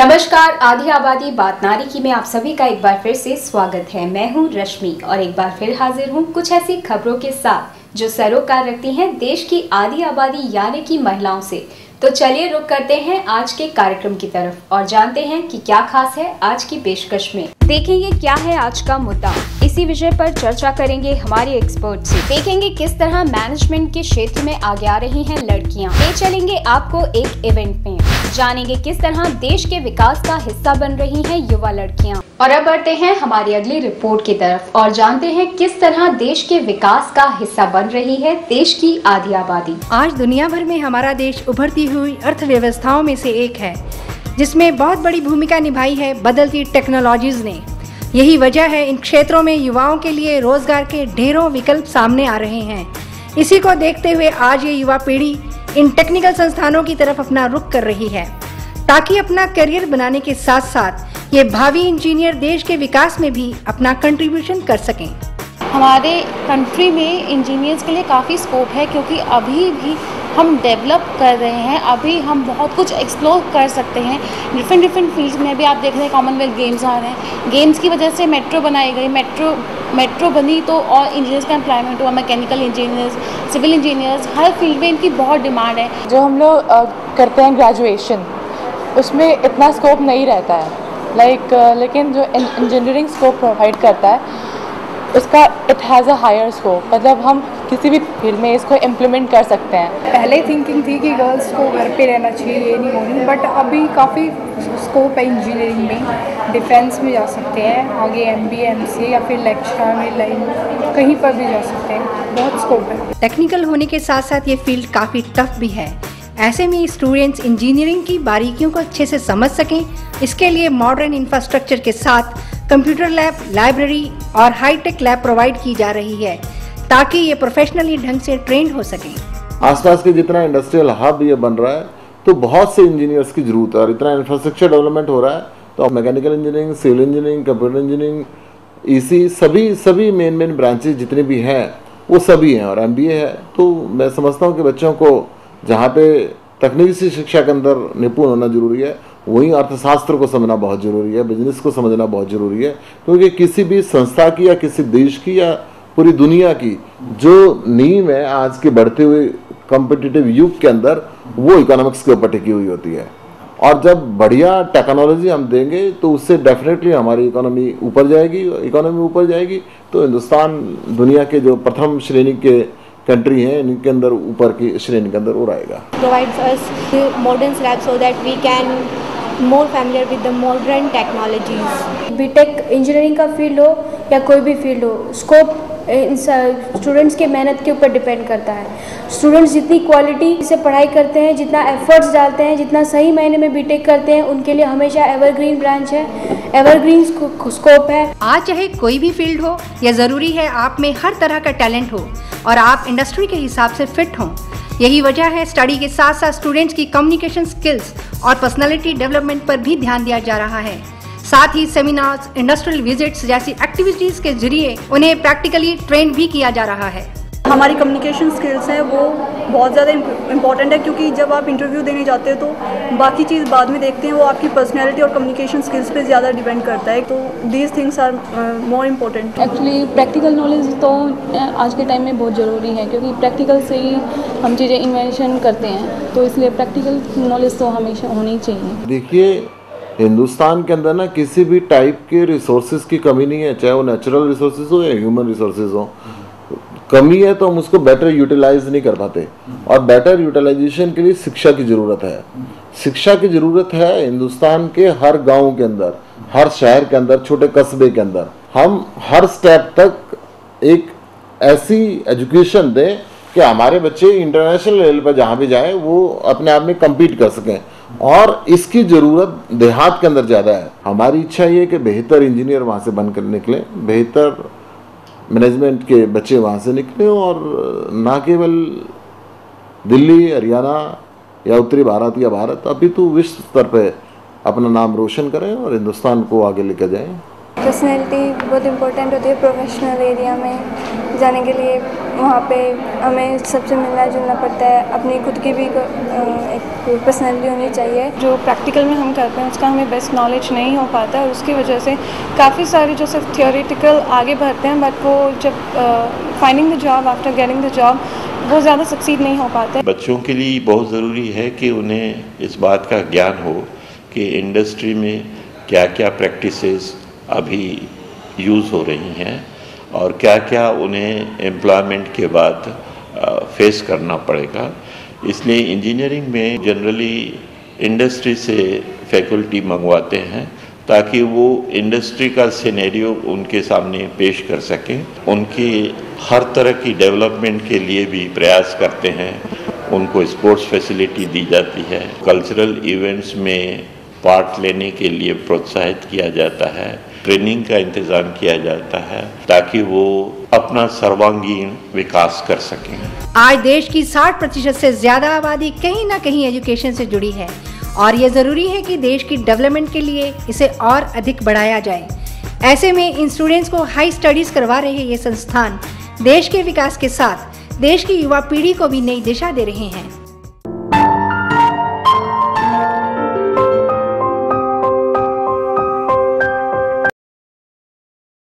नमस्कार, आधी आबादी बात नारी की में आप सभी का एक बार फिर से स्वागत है। मैं हूं रश्मि और एक बार फिर हाजिर हूं कुछ ऐसी खबरों के साथ जो सरोकार रखती हैं देश की आधी आबादी यानी कि महिलाओं से। तो चलिए रुक करते हैं आज के कार्यक्रम की तरफ और जानते हैं कि क्या खास है आज की पेशकश में। देखेंगे क्या है आज का मुद्दा, इसी विषय पर चर्चा करेंगे हमारे एक्सपर्ट से। देखेंगे किस तरह मैनेजमेंट के क्षेत्र में आगे आ रही हैं लड़कियां। ले चलेंगे आपको एक इवेंट में, जानेंगे किस तरह देश के विकास का हिस्सा बन रही हैं युवा लड़कियां। और अब बढ़ते हैं हमारी अगली रिपोर्ट की तरफ और जानते हैं किस तरह देश के विकास का हिस्सा बन रही है देश की आधी आबादी। आज दुनिया भर में हमारा देश उभरती हुई अर्थव्यवस्थाओं में से एक है, जिसमें बहुत बड़ी भूमिका निभाई है बदलती टेक्नोलॉजीज ने। यही वजह है इन क्षेत्रों में युवाओं के लिए रोजगार के ढेरों विकल्प सामने आ रहे हैं। इसी को देखते हुए आज ये युवा पीढ़ी इन टेक्निकल संस्थानों की तरफ अपना रुख कर रही है, ताकि अपना करियर बनाने के साथ साथ ये भावी इंजीनियर देश के विकास में भी अपना कंट्रीब्यूशन कर सकें। हमारे कंट्री में इंजीनियर्स के लिए काफ़ी स्कोप है, क्योंकि अभी भी हम डेवलप कर रहे हैं, अभी हम बहुत कुछ एक्सप्लोर कर सकते हैं डिफरेंट फील्ड्स में। अभी आप देख रहे हैं कॉमनवेल्थ गेम्स आ रहे हैं, गेम्स की वजह से मेट्रो बनाई गई, मेट्रो बनी तो और इंजीनियर्स का एम्प्लॉयमेंट हुआ, मैकेनिकल इंजीनियर्स, सिविल इंजीनियर्स, हर फील्ड में इनकी बहुत डिमांड है। जो हम लोग करते हैं ग्रेजुएशन, उसमें इतना स्कोप नहीं रहता है लेकिन जो इंजीनियरिंग स्कोप प्रोवाइड करता है उसका it has a higher scope, मतलब हम किसी भी फील्ड में इसको इम्प्लीमेंट कर सकते हैं। पहले थिंकिंग थी कि गर्ल्स को घर पे रहना चाहिए, ये नहीं होनी, बट अभी काफ़ी स्कोप है इंजीनियरिंग में। डिफेंस में जा सकते हैं, आगे MBA MCA या फिर लेक्चरर में लाइन कहीं पर भी जा सकते हैं, बहुत स्कोप है। टेक्निकल होने के साथ साथ ये फील्ड काफ़ी टफ भी है। ऐसे में स्टूडेंट्स इंजीनियरिंग की बारीकियों को अच्छे से समझ सकें, इसके लिए मॉडर्न इंफ्रास्ट्रक्चर के साथ कंप्यूटर लैब, लाइब्रेरी और हाईटेक लैब प्रोवाइड की जा रही है, ताकि ये प्रोफेशनली ढंग से ट्रेंड हो सकें। आसपास के जितना इंडस्ट्रियल हब ये बन रहा है तो बहुत से इंजीनियर्स की जरूरत है और इतना इंफ्रास्ट्रक्चर डेवलपमेंट हो रहा है, तो mechanical engineering, civil engineering, computer engineering, EC सभी मेन ब्रांचेज जितने भी हैं वो सभी हैं और MBA है। तो मैं समझता हूँ कि बच्चों को जहाँ पे तकनीकी शिक्षा के अंदर निपुण होना जरूरी है, वहीं अर्थशास्त्र को समझना बहुत ज़रूरी है, बिजनेस को समझना बहुत ज़रूरी है, क्योंकि किसी भी संस्था की या किसी देश की या पूरी दुनिया की जो नींव है आज के बढ़ते हुए कॉम्पिटिटिव युग के अंदर, वो इकोनॉमिक्स के ऊपर टिकी हुई होती है। और जब बढ़िया टेक्नोलॉजी हम देंगे तो उससे डेफिनेटली हमारी इकोनॉमी ऊपर जाएगी तो हिंदुस्तान दुनिया के जो प्रथम श्रेणी के कंट्री हैं इनके अंदर ऊपर की श्रेणी के अंदर वो रहेगा। Provides us modern slabs so that we can more familiar with the modern technologies. BTech engineering का फील्ड हो या कोई भी फील्ड हो, स्कोप स्टूडेंट्स के मेहनत के ऊपर डिपेंड करता है। स्टूडेंट्स जितनी क्वालिटी से पढ़ाई करते हैं, जितना एफर्ट्स डालते हैं, जितना सही मायने में बीटेक करते हैं, उनके लिए हमेशा एवरग्रीन ब्रांच है, एवरग्रीन स्कोप है। आज चाहे कोई भी फील्ड हो, यह ज़रूरी है आप में हर तरह का टैलेंट हो और आप इंडस्ट्री के हिसाब से फिट हों। यही वजह है स्टडी के साथ साथ स्टूडेंट्स की कम्युनिकेशन स्किल्स और पर्सनालिटी डेवलपमेंट पर भी ध्यान दिया जा रहा है। साथ ही सेमिनार्स, इंडस्ट्रियल विजिट्स जैसी एक्टिविटीज़ के जरिए उन्हें प्रैक्टिकली ट्रेन भी किया जा रहा है। हमारी कम्युनिकेशन स्किल्स हैं वो बहुत ज़्यादा इम्पॉर्टेंट है, क्योंकि जब आप इंटरव्यू देने जाते हैं तो बाकी चीज़ बाद में देखते हैं, वो आपकी पर्सनैलिटी और कम्युनिकेशन स्किल्स पे ज़्यादा डिपेंड करता है। तो these things are more important. Actually practical knowledge तो आज के टाइम में बहुत ज़रूरी है, क्योंकि प्रैक्टिकल से ही हम चीज़ें इन्वेंशन करते हैं, तो इसलिए प्रैक्टिकल नॉलेज तो हमेशा होनी चाहिए। देखिए, हिंदुस्तान के अंदर ना किसी भी टाइप के रिसोर्सेज की कमी नहीं है, चाहे वो नेचुरल रिसोर्सेज हो या ह्यूमन रिसोर्सेज हो। कमी है तो हम उसको बेटर यूटिलाइज नहीं कर पाते, और बेटर यूटिलाइजेशन के लिए शिक्षा की ज़रूरत है। शिक्षा की ज़रूरत है हिंदुस्तान के हर गांव के अंदर, हर शहर के अंदर, छोटे कस्बे के अंदर। हम हर स्टेप तक एक ऐसी एजुकेशन दें कि हमारे बच्चे इंटरनेशनल लेवल पर जहाँ भी जाएँ वो अपने आप में कम्पीट कर सकें, और इसकी ज़रूरत देहात के अंदर ज़्यादा है। हमारी इच्छा ये है कि बेहतर इंजीनियर वहाँ से बनकर निकलें, बेहतर मैनेजमेंट के बच्चे वहाँ से निकलें, और ना केवल दिल्ली, हरियाणा या उत्तरी भारत या भारत, अभी तो विश्व स्तर पे अपना नाम रोशन करें और हिंदुस्तान को आगे लेकर जाएं। पर्सनैलिटी बहुत इम्पोर्टेंट होती है प्रोफेशनल एरिया में जाने के लिए। वहाँ पे हमें सबसे मिलना जुलना पड़ता है, अपनी खुद की भी एक पर्सनैलिटी होनी चाहिए। जो प्रैक्टिकल में हम करते हैं उसका हमें बेस्ट नॉलेज नहीं हो पाता है और उसकी वजह से काफ़ी सारे जो सिर्फ थियोरेटिकल आगे बढ़ते हैं बट वो जब finding the job after getting the job वो ज़्यादा सक्सीड नहीं हो पाते। बच्चों के लिए बहुत ज़रूरी है कि उन्हें इस बात का ज्ञान हो कि इंडस्ट्री में क्या क्या प्रैक्टिसेस अभी यूज़ हो रही हैं और क्या क्या उन्हें एम्प्लॉयमेंट के बाद फेस करना पड़ेगा। इसलिए इंजीनियरिंग में जनरली इंडस्ट्री से फैकल्टी मंगवाते हैं ताकि वो इंडस्ट्री का सिनेरियो उनके सामने पेश कर सकें। उनकी हर तरह की डेवलपमेंट के लिए भी प्रयास करते हैं। उनको स्पोर्ट्स फैसिलिटी दी जाती है, कल्चरल इवेंट्स में पार्ट लेने के लिए प्रोत्साहित किया जाता है, ट्रेनिंग का इंतज़ाम किया जाता है ताकि वो अपना सर्वांगीण विकास कर सकें। आज देश की 60% से ज़्यादा आबादी कहीं ना कहीं एजुकेशन से जुड़ी है और ये ज़रूरी है कि देश की डेवलपमेंट के लिए इसे और अधिक बढ़ाया जाए। ऐसे में इन स्टूडेंट्स को हाई स्टडीज़ करवा रहे ये संस्थान देश के विकास के साथ देश की युवा पीढ़ी को भी नई दिशा दे रहे हैं।